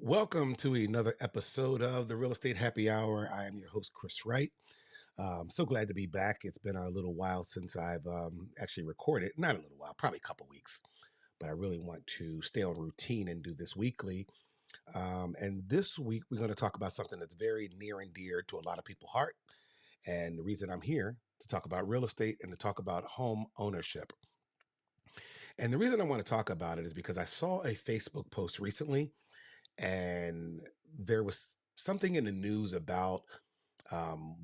Welcome to another episode of the Real Estate Happy Hour. I am your host, Chris Wright. So glad to be back. It's been a little while since I've actually recorded. Not a little while, probably a couple weeks, but I really want to stay on routine and do this weekly. And this week, we're going to talk about something that's very near and dear to a lot of people's heart. And the reason I'm here to talk about real estate and to talk about home ownership. And the reason I want to talk about it is because I saw a Facebook post recently and there was something in the news about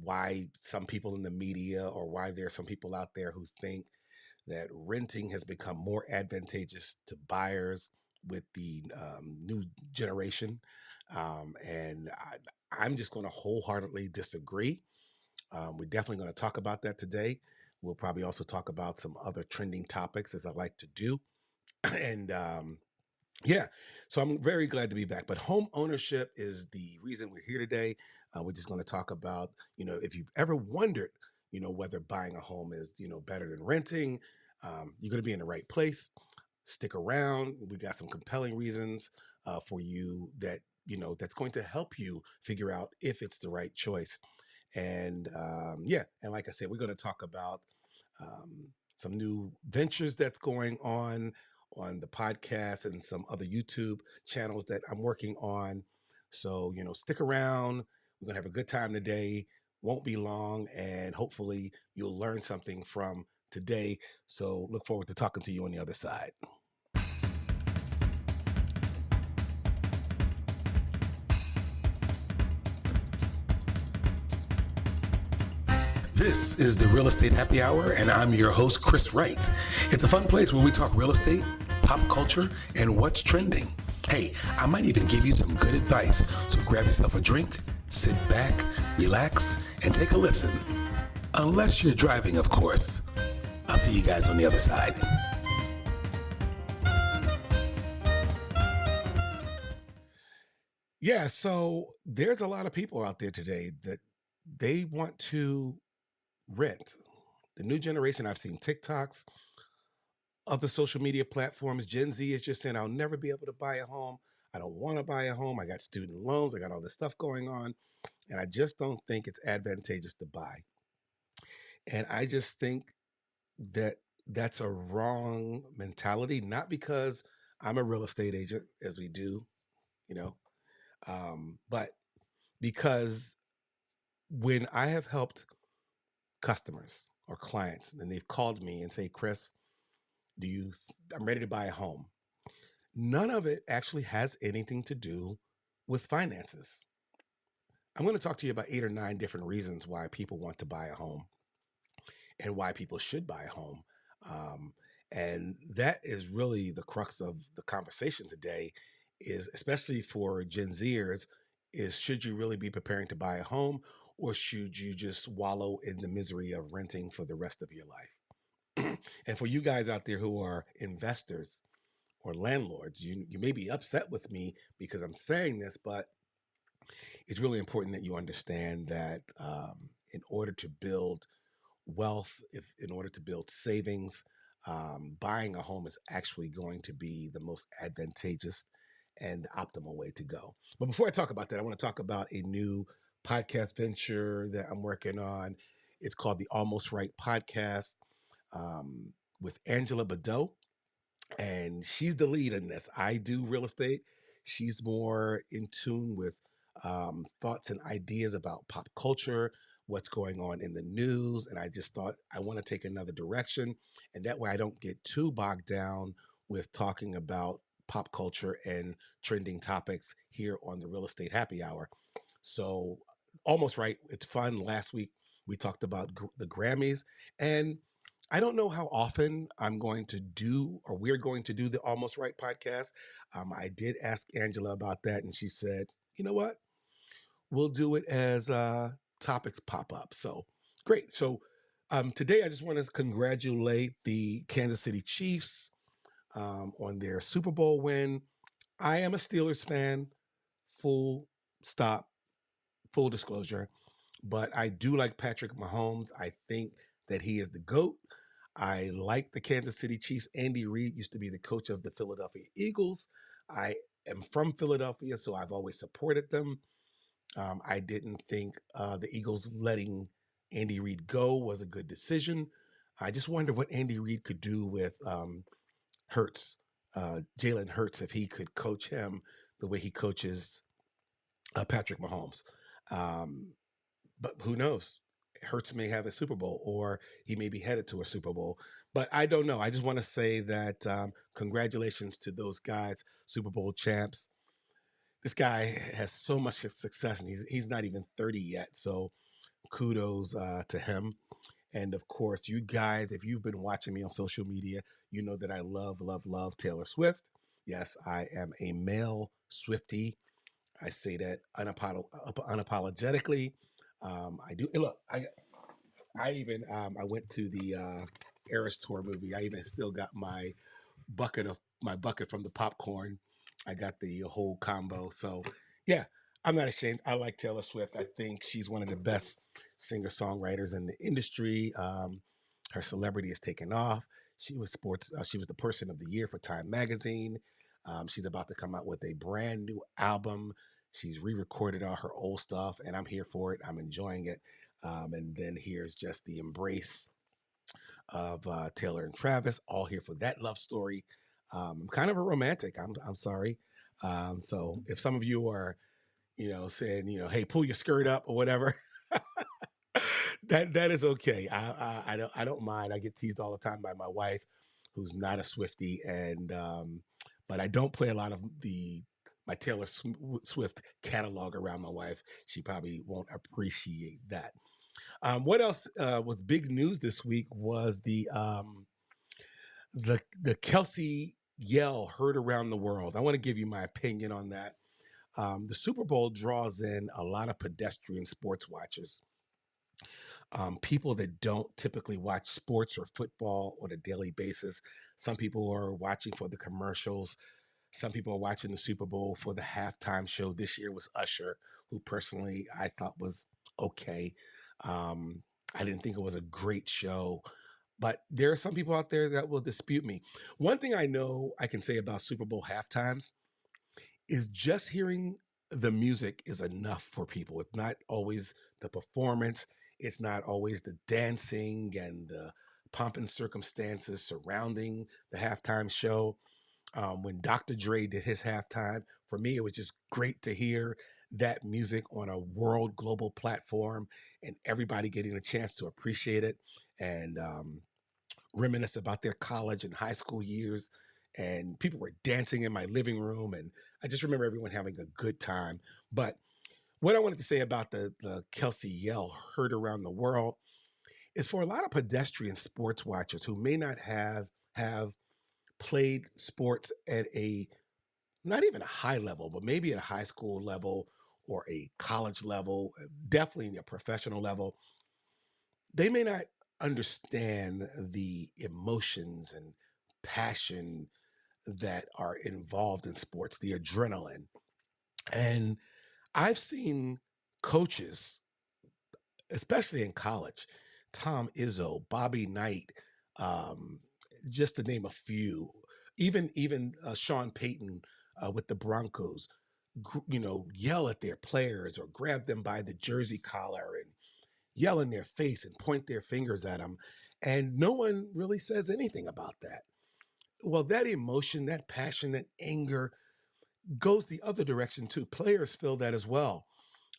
why some people in the media or why there are some people out there who think that renting has become more advantageous to buyers with the new generation. I'm just going to wholeheartedly disagree. We're definitely going to talk about that today. We'll probably also talk about some other trending topics as I like to do. and yeah, so I'm very glad to be back. But home ownership is the reason we're here today. We're just going to talk about, if you've ever wondered, whether buying a home is, better than renting, you're going to be in the right place. Stick around. We got some compelling reasons for you that, that's going to help you figure out if it's the right choice. And like I said, we're going to talk about some new ventures that's going on the podcast and some other YouTube channels that I'm working on. So, stick around. We're going to have a good time today. Won't be long. And hopefully you'll learn something from today. So look forward to talking to you on the other side. This is the Real Estate Happy Hour, and I'm your host, Chris Wright. It's a fun place where we talk real estate, pop culture, and what's trending. Hey, I might even give you some good advice, so grab yourself a drink, sit back, relax, and take a listen. Unless you're driving, of course. I'll see you guys on the other side. Yeah, so there's a lot of people out there today that they want to rent. The new generation, I've seen TikToks, other social media platforms. Gen Z is just saying, I'll never be able to buy a home. I don't want to buy a home. I got student loans. I got all this stuff going on. And I just don't think it's advantageous to buy. And I just think that that's a wrong mentality, not because I'm a real estate agent, as we do, you know, but because when I have helped customers or clients and they've called me and say, Chris, I'm ready to buy a home. None of it actually has anything to do with finances. I'm going to talk to you about 8 or 9 different reasons why people want to buy a home and why people should buy a home. Um, and that is really the crux of the conversation today, is especially for Gen Zers, is should you really be preparing to buy a home, or should you just wallow in the misery of renting for the rest of your life? And for you guys out there who are investors or landlords, you may be upset with me because I'm saying this, but it's really important that you understand that in order to build wealth, if in order to build savings, buying a home is actually going to be the most advantageous and optimal way to go. But before I talk about that, I want to talk about a new podcast venture that I'm working on. It's called the Almost Right Podcast with Angela Badeau, and she's the lead in this. I do real estate. She's more in tune with thoughts and ideas about pop culture, what's going on in the news. And I just thought I want to take another direction. And that way I don't get too bogged down with talking about pop culture and trending topics here on the Real Estate Happy Hour. So, almost right. It's fun. Last week we talked about the Grammys, and I don't know how often I'm going to do or we're going to do the Almost Right podcast. I did ask Angela about that, and she said, you know what? We'll do it as topics pop up. So great. So today I just want to congratulate the Kansas City Chiefs on their Super Bowl win. I am a Steelers fan, full stop, full disclosure, but I do like Patrick Mahomes. I think that he is the GOAT. I like the Kansas City Chiefs. Andy Reid used to be the coach of the Philadelphia Eagles. I am from Philadelphia, so I've always supported them. I didn't think the Eagles letting Andy Reid go was a good decision. I just wonder what Andy Reid could do with Hurts, Jalen Hurts, if he could coach him the way he coaches Patrick Mahomes. Um, but who knows? Hurts may have a Super Bowl, or he may be headed to a Super Bowl. But I don't know. I just want to say that congratulations to those guys, Super Bowl champs. This guy has so much success, and he's not even 30 yet. So kudos to him. And of course, you guys, if you've been watching me on social media, you know that I love, love, love Taylor Swift. Yes, I am a male Swiftie. I say that unapologetically. I do look. I even I went to the Eras Tour movie. I even still got my bucket from the popcorn. I got the whole combo. So yeah, I'm not ashamed. I like Taylor Swift. I think she's one of the best singer songwriters in the industry. Her celebrity has taken off. She was sports. She was the person of the year for Time Magazine. She's about to come out with a brand new album. She's re-recorded all her old stuff, and I'm here for it. I'm enjoying it. And then here's just the embrace of Taylor and Travis, all here for that love story. I'm kind of a romantic. I'm sorry. So if some of you are, saying, hey, pull your skirt up or whatever, that is okay. I don't mind. I get teased all the time by my wife, who's not a Swifty, and but I don't play a lot of my Taylor Swift catalog around my wife. She probably won't appreciate that. What else was big news this week was the Kelsey yell heard around the world. I want to give you my opinion on that. The Super Bowl draws in a lot of pedestrian sports watchers, people that don't typically watch sports or football on a daily basis. Some people are watching for the commercials. Some people are watching the Super Bowl for the halftime show. This year was Usher, who personally I thought was okay. I didn't think it was a great show, but there are some people out there that will dispute me. One thing I know I can say about Super Bowl halftimes is just hearing the music is enough for people. It's not always the performance, it's not always the dancing and the pomp and circumstances surrounding the halftime show. When Dr. Dre did his halftime, for me, it was just great to hear that music on a world global platform and everybody getting a chance to appreciate it and reminisce about their college and high school years. And people were dancing in my living room. And I just remember everyone having a good time. But what I wanted to say about the Kelsey yell heard around the world is for a lot of pedestrian sports watchers who may not have played sports at a not even a high level, but maybe at a high school level or a college level, definitely a professional level, they may not understand the emotions and passion that are involved in sports, the adrenaline. And I've seen coaches, especially in college, Tom Izzo, Bobby Knight, um, just to name a few, even Sean Payton with the Broncos, yell at their players or grab them by the jersey collar and yell in their face and point their fingers at them, and no one really says anything about that. Well, that emotion, that passion, that anger goes the other direction too. Players feel that as well.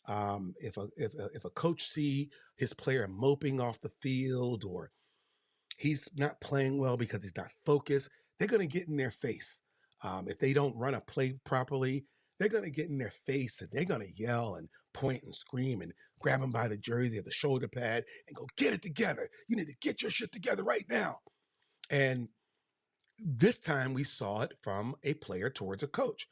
If a coach see his player moping off the field or he's not playing well because he's not focused, they're going to get in their face. If they don't run a play properly, they're going to get in their face and they're going to yell and point and scream and grab him by the jersey or the shoulder pad and go, get it together. You need to get your shit together right now. And this time we saw it from a player towards a coach.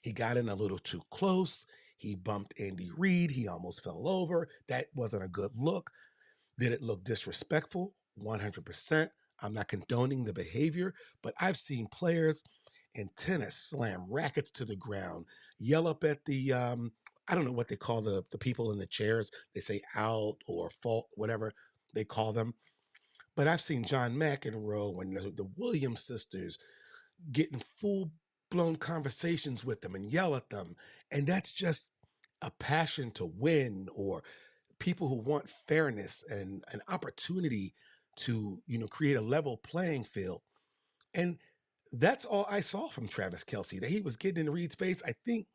He got in a little too close. He bumped Andy Reid. He almost fell over. That wasn't a good look. Did it look disrespectful? 100%. I'm not condoning the behavior, but I've seen players in tennis slam rackets to the ground, yell up at I don't know what they call the people in the chairs. They say out or fault, whatever they call them. But I've seen John McEnroe and the Williams sisters getting full blown conversations with them and yell at them. And that's just a passion to win, or people who want fairness and an opportunity to, create a level playing field. And that's all I saw from Travis Kelsey, that he was getting in Reed's face. I think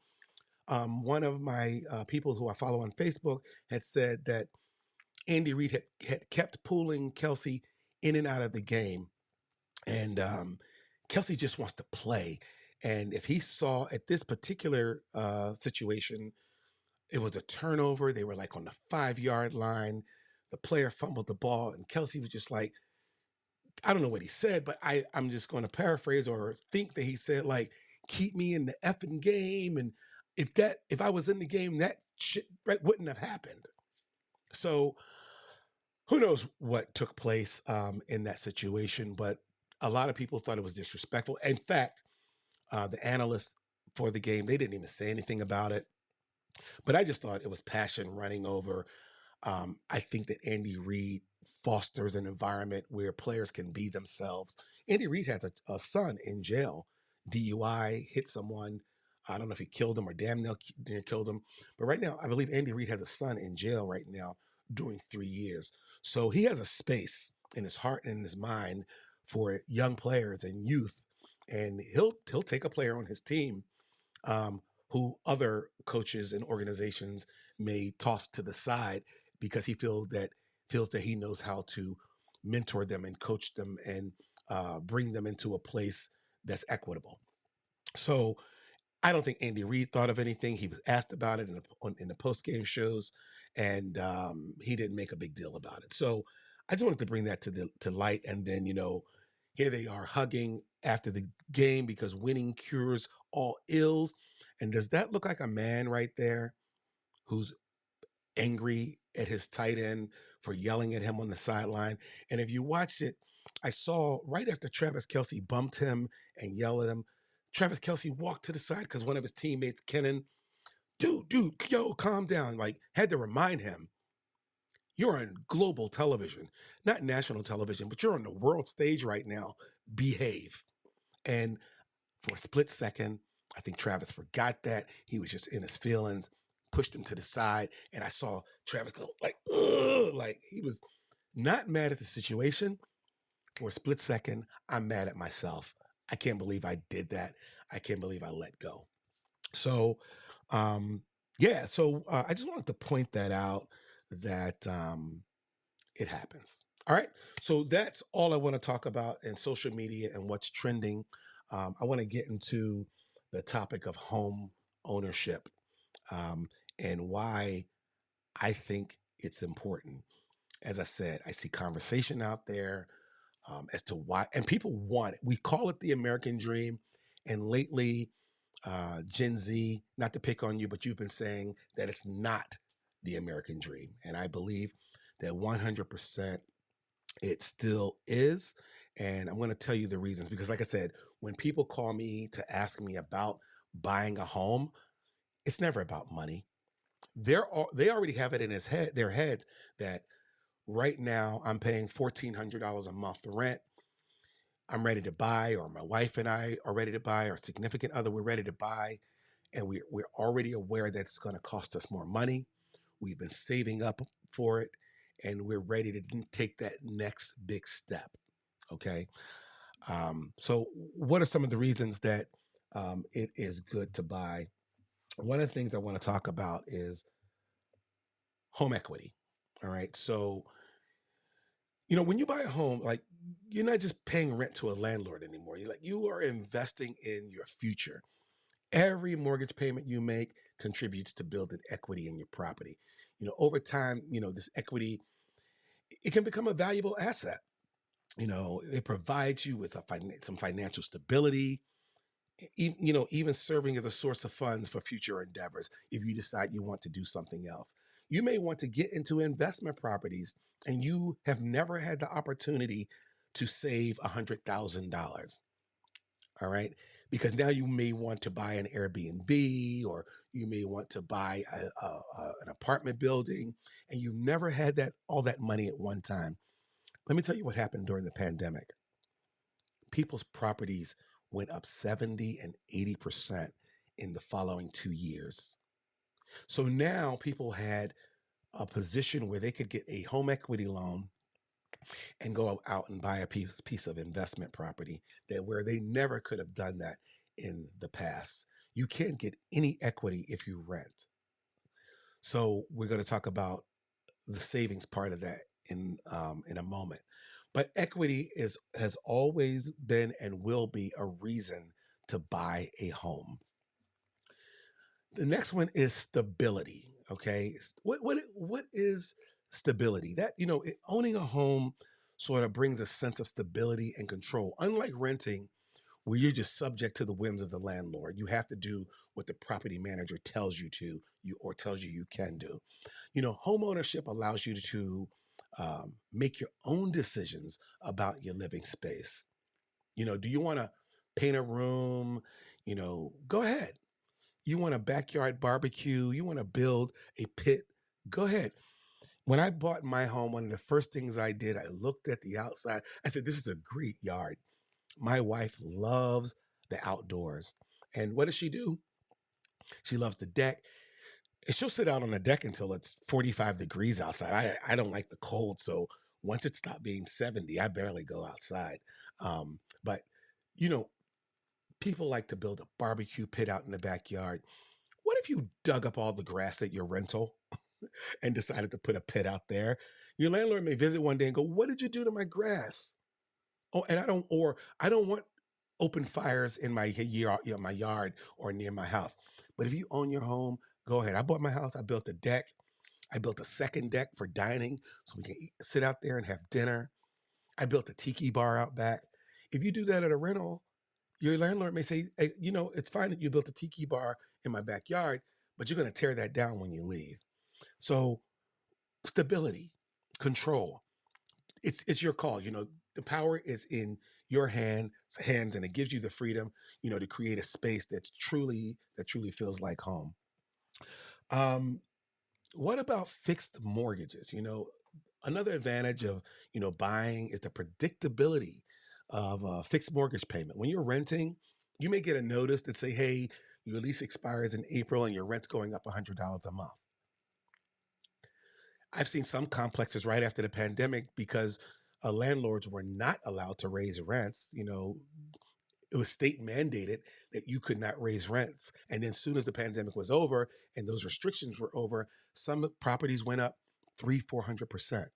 one of my people who I follow on Facebook had said that Andy Reid had kept pulling Kelsey in and out of the game. And Kelsey just wants to play. And if he saw at this particular situation, it was a turnover. They were like on the 5 yard line. The player fumbled the ball, and Kelsey was just like, I don't know what he said, but I'm just going to paraphrase or think that he said, like, keep me in the effing game. And if I was in the game, that shit, right, wouldn't have happened. So who knows what took place in that situation, but a lot of people thought it was disrespectful. In fact, the analysts for the game, they didn't even say anything about it. But I just thought it was passion running over. I think that Andy Reid fosters an environment where players can be themselves. Andy Reid has a son in jail, DUI, hit someone. I don't know if he killed him or damn near killed him. But right now, I believe Andy Reid has a son in jail right now doing 3 years. So he has a space in his heart and in his mind for young players and youth. And he'll take a player on his team um, who other coaches and organizations may toss to the side because he feels that he knows how to mentor them and coach them and bring them into a place that's equitable. So I don't think Andy Reid thought of anything. He was asked about it in the post game shows, and he didn't make a big deal about it. So I just wanted to bring that to light. And then here they are hugging after the game because winning cures all ills. And does that look like a man right there who's angry at his tight end for yelling at him on the sideline? And if you watched it, I saw right after Travis Kelsey bumped him and yelled at him, Travis Kelsey walked to the side because one of his teammates, Kennan, dude, yo, calm down. Like, had to remind him, you're on global television, not national television, but you're on the world stage right now. Behave. And for a split second, I think Travis forgot that. He was just in his feelings, pushed him to the side. And I saw Travis go like, ugh, like he was not mad at the situation. For a split second, I'm mad at myself. I can't believe I did that. I can't believe I let go. So, yeah, so I just wanted to point that out that it happens. All right. So that's all I want to talk about in social media and what's trending. I want to get into the topic of home ownership um, and why I think it's important. As I said, I see conversation out there as to why, and people want it. We call it the American dream. And lately, Gen Z, not to pick on you, but you've been saying that it's not the American dream. And I believe that 100% it still is. And I'm going to tell you the reasons because, like I said, when people call me to ask me about buying a home, it's never about money. They already have it in their head that right now I'm paying $1,400 a month rent. I'm ready to buy, or my wife and I are ready to buy, or significant other, we're ready to buy. And we're already aware that it's going to cost us more money. We've been saving up for it, and we're ready to take that next big step. Okay. So, what are some of the reasons that it is good to buy? One of the things I want to talk about is home equity. All right. So, when you buy a home, like you're not just paying rent to a landlord anymore. You are investing in your future. Every mortgage payment you make contributes to building equity in your property. Over time, this equity, it can become a valuable asset. It provides you with some financial stability, even serving as a source of funds for future endeavors if you decide you want to do something else. You may want to get into investment properties and you have never had the opportunity to save $100,000. All right. Because now you may want to buy an Airbnb, or you may want to buy an apartment building, and you never had all that money at one time. Let me tell you what happened during the pandemic. People's properties went up 70 and 80% in the following 2 years. So now people had a position where they could get a home equity loan and go out and buy a piece of investment property that where they never could have done that in the past. You can't get any equity if you rent. So we're going to talk about the savings part of that in a moment. But equity has always been and will be a reason to buy a home. The next one is stability. Okay, what is stability? That owning a home sort of brings a sense of stability and control. Unlike renting, where you're just subject to the whims of the landlord, you have to do what the property manager tells you to, or tells you can do. Home ownership allows you to make your own decisions about your living space. Do you want to paint a room? Go ahead. You want a backyard barbecue? You want to build a pit? Go ahead. When I bought my home, one of the first things I did, I looked at the outside. I said, this is a great yard. My wife loves the outdoors. And what does she do? She loves the deck. And she'll sit out on the deck until it's 45 degrees outside. I don't like the cold. So once it stopped being 70, I barely go outside. But, you know, people like to build a barbecue pit out in the backyard. What if you dug up all the grass at your rental and decided to put a pit out there? Your landlord may visit one day and go, "What did you do to my grass?" Oh, and I don't want open fires in my yard, my yard or near my house. But if you own your home, go ahead. I bought my house. I built a deck. I built a second deck for dining so we can sit out there and have dinner. I built a tiki bar out back. If you do that at a rental, your landlord may say, "Hey, it's fine that you built a tiki bar in my backyard, but you're going to tear that down when you leave." So stability, control. It's your call. The power is in your hands, and it gives you the freedom, to create a space that truly feels like home. Um, what about fixed mortgages? Another advantage of buying is the predictability of a fixed mortgage payment. When you're renting, you may get a notice that say, "Hey, your lease expires in April and your rent's going up $100 a month." I've seen some complexes right after the pandemic because landlords were not allowed to raise rents. It was state mandated that you could not raise rents. And then, as soon as the pandemic was over and those restrictions were over, some properties went up 400%.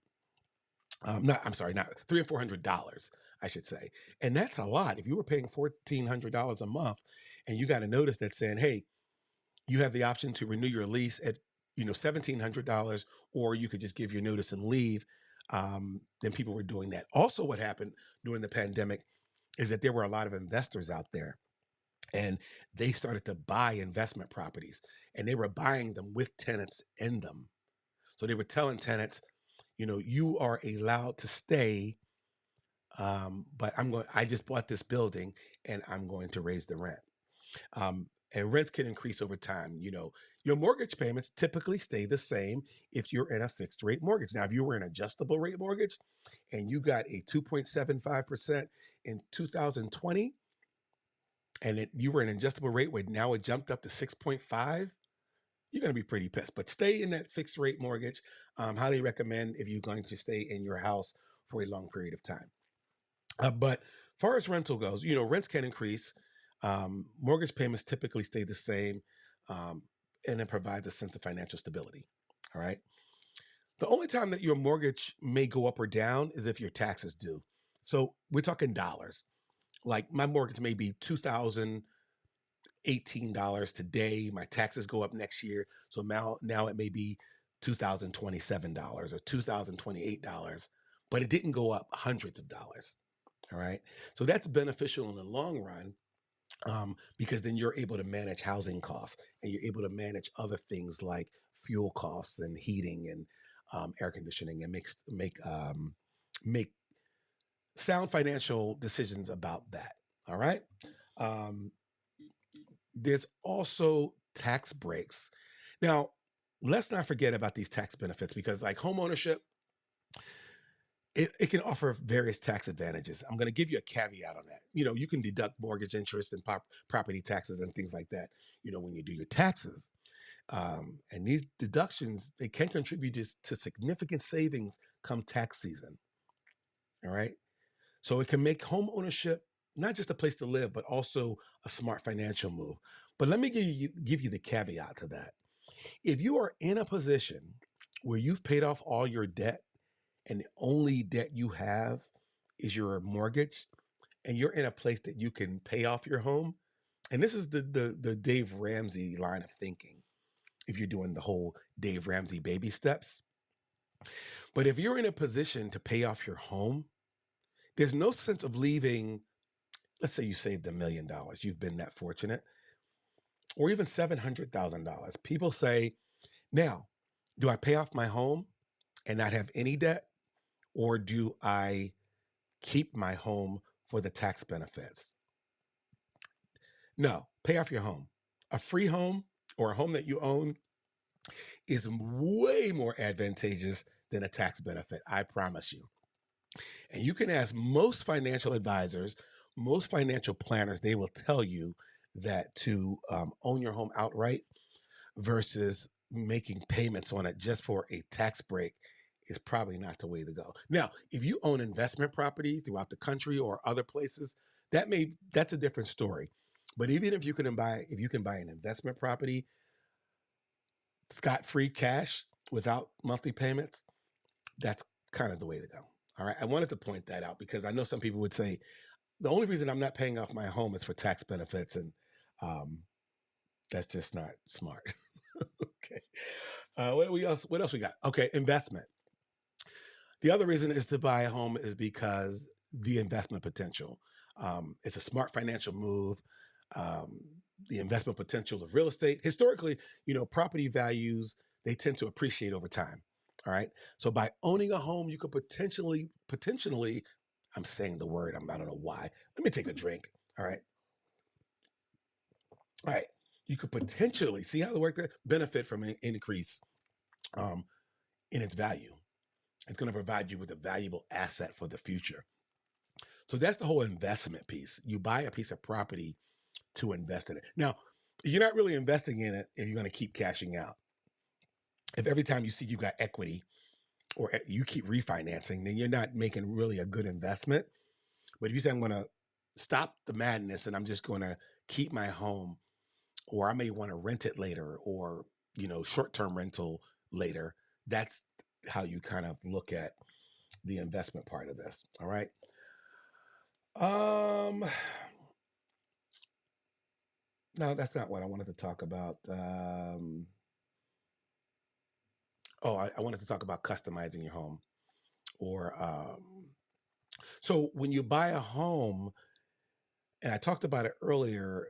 I'm sorry, not $300 or $400, I should say. And that's a lot. If you were paying $1,400 a month and you got a notice that saying, "Hey, you have the option to renew your lease at $1,700, or you could just give your notice and leave." Then people were doing that. Also, what happened during the pandemic is that there were a lot of investors out there, and they started to buy investment properties, and they were buying them with tenants in them. So they were telling tenants, "You are allowed to stay, but I just bought this building and I'm going to raise the rent." And rents can increase over time. Your mortgage payments typically stay the same if you're in a fixed rate mortgage. Now, if you were an adjustable rate mortgage and you got a 2.75% in 2020, and you were an adjustable rate where now it jumped up to 6.5, you're going to be pretty pissed. But stay in that fixed rate mortgage. Highly recommend if you're going to stay in your house for a long period of time. But far as rental goes, rents can increase. Mortgage payments typically stay the same, um, and it provides a sense of financial stability. All right. The only time that your mortgage may go up or down is if your taxes do. So we're talking dollars. Like my mortgage may be $2,018 today. My taxes go up next year, so now it may be $2,027 or $2,028, but it didn't go up hundreds of dollars. All right. So that's beneficial in the long run, because then you're able to manage housing costs and you're able to manage other things like fuel costs and heating and air conditioning, and make sound financial decisions about that. All right. Um, there's also tax breaks. Now, let's not forget about these tax benefits, because like home ownership, It can offer various tax advantages. I'm going to give you a caveat on that. You can deduct mortgage interest and property taxes and things like that, when you do your taxes. And these deductions, they can contribute to significant savings come tax season. All right. So it can make home ownership not just a place to live, but also a smart financial move. But let me give you the caveat to that. If you are in a position where you've paid off all your debt and the only debt you have is your mortgage, and you're in a place that you can pay off your home, and this is the Dave Ramsey line of thinking. If you're doing the whole Dave Ramsey baby steps, but if you're in a position to pay off your home, there's no sense of leaving. Let's say you saved $1 million, you've been that fortunate, or even $700,000. People say, now, do I pay off my home and not have any debt, or do I keep my home for the tax benefits? No, pay off your home. A free home or a home that you own is way more advantageous than a tax benefit, I promise you. And you can ask most financial advisors, most financial planners, they will tell you that to own your home outright versus making payments on it just for a tax break is probably not the way to go. Now, if you own investment property throughout the country or other places, that's a different story. But even if you can buy an investment property scot-free cash without monthly payments, that's kind of the way to go. All right. I wanted to point that out because I know some people would say the only reason I'm not paying off my home is for tax benefits. And um, that's just not smart. Okay. What else we got? Okay. Investment. The other reason is to buy a home is because the investment potential. It's a smart financial move. Um, the investment potential of real estate. Historically, property values, they tend to appreciate over time. All right. So by owning a home, you could potentially, I'm saying the word, I don't know why. Let me take a drink. All right. All right. You could potentially see how the work that benefit from an increase um, in its value. It's going to provide you with a valuable asset for the future. So that's the whole investment piece. You buy a piece of property to invest in it. Now, you're not really investing in it if you're going to keep cashing out. If every time you see you got equity or you keep refinancing, then you're not making really a good investment. But if you say, I'm going to stop the madness and I'm just going to keep my home, or I may want to rent it later, or, short term rental later, that's how you kind of look at the investment part of this. All right. Um, no, that's not what I wanted to talk about. I wanted to talk about customizing your home. Or so when you buy a home, and I talked about it earlier,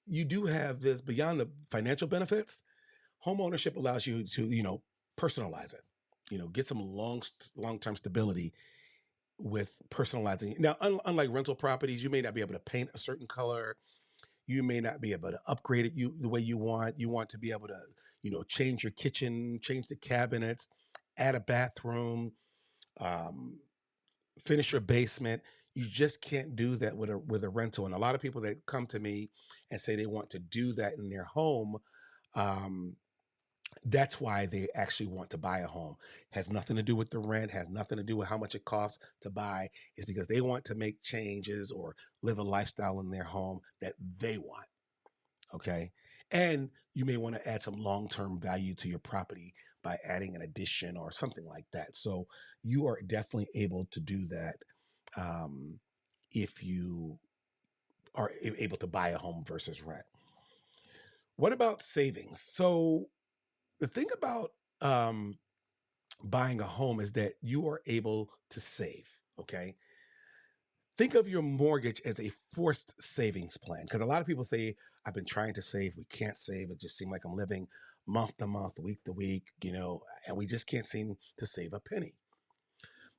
you do have this beyond the financial benefits. Home ownership allows you to, personalize it. Get some long term stability with personalizing it. Now, unlike rental properties, you may not be able to paint a certain color. You may not be able to upgrade it the way you want. You want to be able to, change your kitchen, change the cabinets, add a bathroom, um, finish your basement. You just can't do that with a rental. And a lot of people that come to me and say they want to do that in their home, um, that's why they actually want to buy a home. Has nothing to do with the rent, has nothing to do with how much it costs to buy. It's because they want to make changes or live a lifestyle in their home that they want. Okay. And you may want to add some long term value to your property by adding an addition or something like that. So you are definitely able to do that um, if you are able to buy a home versus rent. What about savings? So the thing about um, buying a home is that you are able to save. Okay. Think of your mortgage as a forced savings plan. Because a lot of people say, I've been trying to save, we can't save. It just seems like I'm living month to month, week to week, and we just can't seem to save a penny.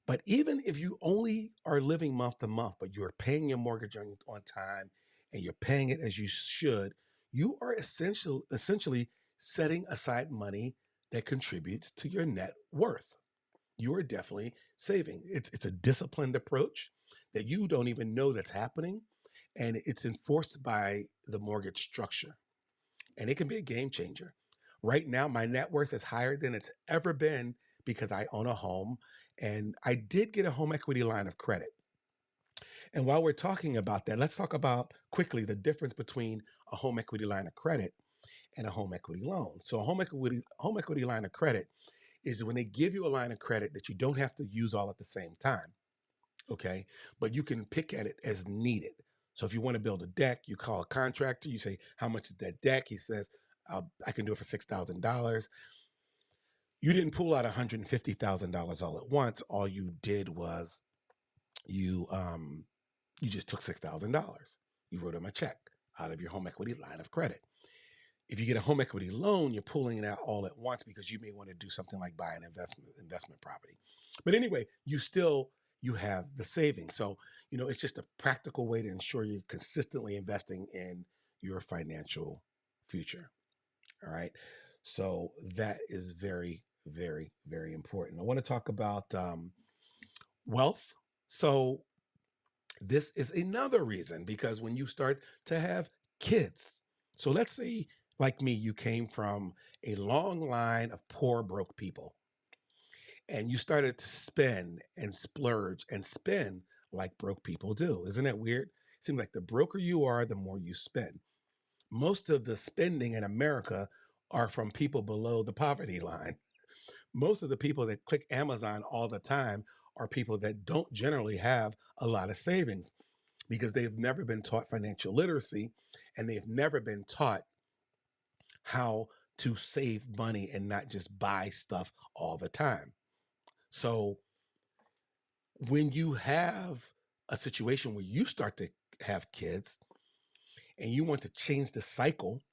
But even if you only are living month to month, but you're paying your mortgage on time and you're paying it as you should, you are essentially setting aside money that contributes to your net worth. you are definitely saving. It's a disciplined approach that you don't even know that's happening, and it's enforced by the mortgage structure, and it can be a game changer. Right now, my net worth is higher than it's ever been because I own a home, and I did get a home equity line of credit. And while we're talking about that, let's talk about quickly the difference between a home equity line of credit and a home equity loan. So a home equity line of credit is when they give you a line of credit that you don't have to use all at the same time, okay? But you can pick at it as needed. So if you want to build a deck, you call a contractor, you say, how much is that deck? He says, I can do it for $6,000. You didn't pull out $150,000 all at once. All you did was you you just took $6,000. You wrote him a check out of your home equity line of credit. If you get a home equity loan, you're pulling it out all at once because you may want to do something like buy an investment property. But anyway, you have the savings. So, it's just a practical way to ensure you're consistently investing in your financial future. All right. So that is very, very, very important. I want to talk about wealth. So this is another reason because when you start to have kids, so let's say, like me, you came from a long line of poor, broke people, and you started to spend and splurge and spend like broke people do. Isn't that weird? Seems like the broker you are, the more you spend. Most of the spending in America are from people below the poverty line. Most of the people that click Amazon all the time are people that don't generally have a lot of savings because they've never been taught financial literacy and they've never been taught how to save money and not just buy stuff all the time. So when you have a situation where you start to have kids and you want to change the cycle,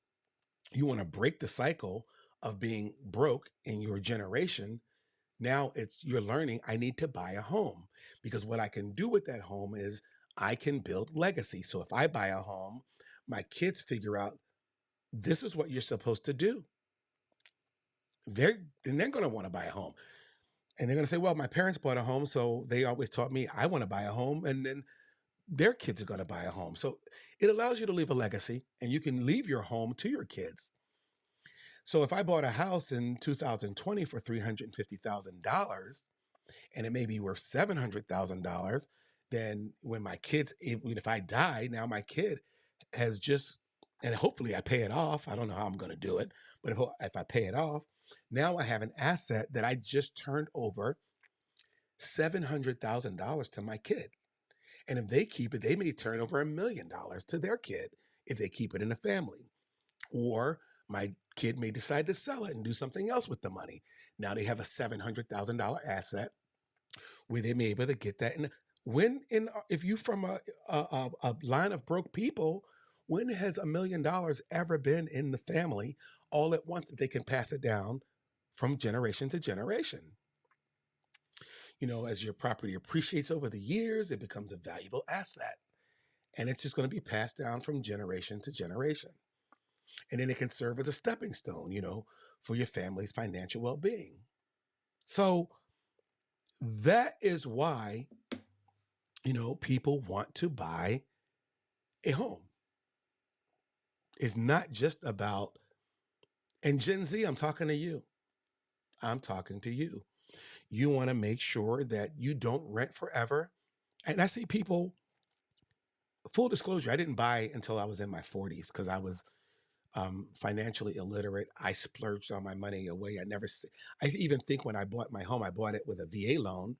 you want to break the cycle of being broke in your generation. Now you're learning, I need to buy a home because what I can do with that home is I can build legacy. So if I buy a home, my kids figure out this is what you're supposed to do. They're going to want to buy a home. And they're going to say, well, my parents bought a home, so they always taught me I want to buy a home. And then their kids are going to buy a home. So it allows you to leave a legacy and you can leave your home to your kids. So if I bought a house in 2020 for $350,000 and it may be worth $700,000, then when my kids, if I die, now my kid has just, and hopefully I pay it off. I don't know how I'm going to do it, but if I pay it off, now I have an asset that I just turned over $700,000 to my kid. And if they keep it, they may turn over $1 million to their kid if they keep it in the family. Or my kid may decide to sell it and do something else with the money. Now they have a $700,000 asset where they may be able to get that. And if you from a line of broke people, when has $1 million ever been in the family all at once that they can pass it down from generation to generation? As your property appreciates over the years, it becomes a valuable asset. And it's just going to be passed down from generation to generation. And then it can serve as a stepping stone, for your family's financial well being. So that is why, people want to buy a home. It's not just about, and Gen Z, I'm talking to you. I'm talking to you. You want to make sure that you don't rent forever. And I see people, full disclosure, I didn't buy until I was in my 40s because I was financially illiterate. I splurged on my money away. I even think when I bought my home, I bought it with a VA loan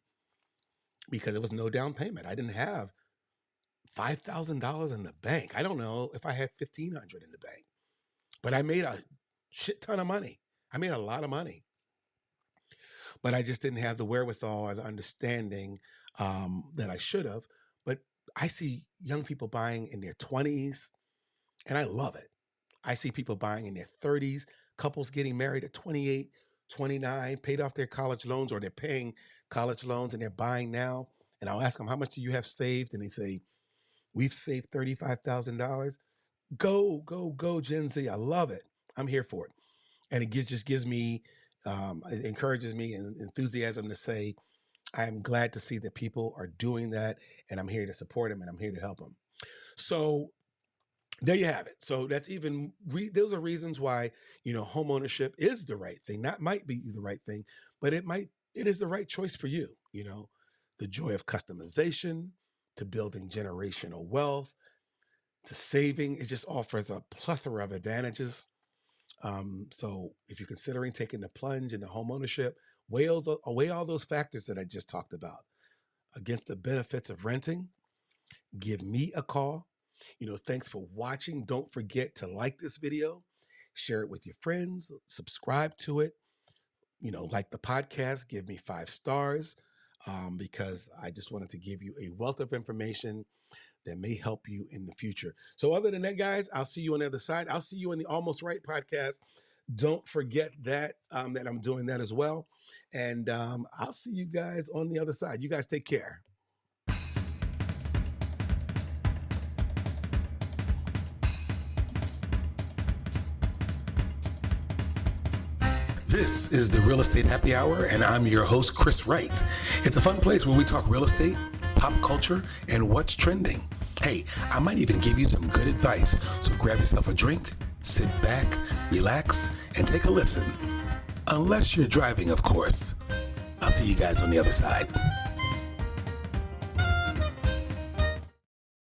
because it was no down payment. I didn't have $5,000 in the bank. I don't know if I had 1,500 in the bank, but I made a shit ton of money. I made a lot of money, but I just didn't have the wherewithal or the understanding that I should have. But I see young people buying in their 20s, and I love it. I see people buying in their 30s, couples getting married at 28, 29, paid off their college loans or they're paying college loans and they're buying now. And I'll ask them, how much do you have saved? And they say, we've saved $35,000. Go, go, go, Gen Z. I love it. I'm here for it. And it just gives me It encourages me and enthusiasm to say, I am glad to see that people are doing that, and I'm here to support them and I'm here to help them. So there you have it. So that's even those are reasons why home ownership is the right thing. That might be the right thing, but it is the right choice for you. The joy of customization, to building generational wealth, to saving. It just offers a plethora of advantages. So if you're considering taking the plunge into home ownership, weigh all those factors that I just talked about against the benefits of renting. Give me a call. Thanks for watching. Don't forget to like this video, share it with your friends, subscribe to it, like the podcast, give me 5 stars, because I just wanted to give you a wealth of information that may help you in the future. So other than that, guys, I'll see you on the other side. I'll see you in the Almost Right podcast. Don't forget that that I'm doing that as well. And I'll see you guys on the other side. You guys take care. This is the Real Estate Happy Hour, and I'm your host, Chris Wright. It's a fun place where we talk real estate, pop culture, and what's trending. Hey, I might even give you some good advice, so grab yourself a drink, sit back, relax, and take a listen. Unless you're driving, of course. I'll see you guys on the other side.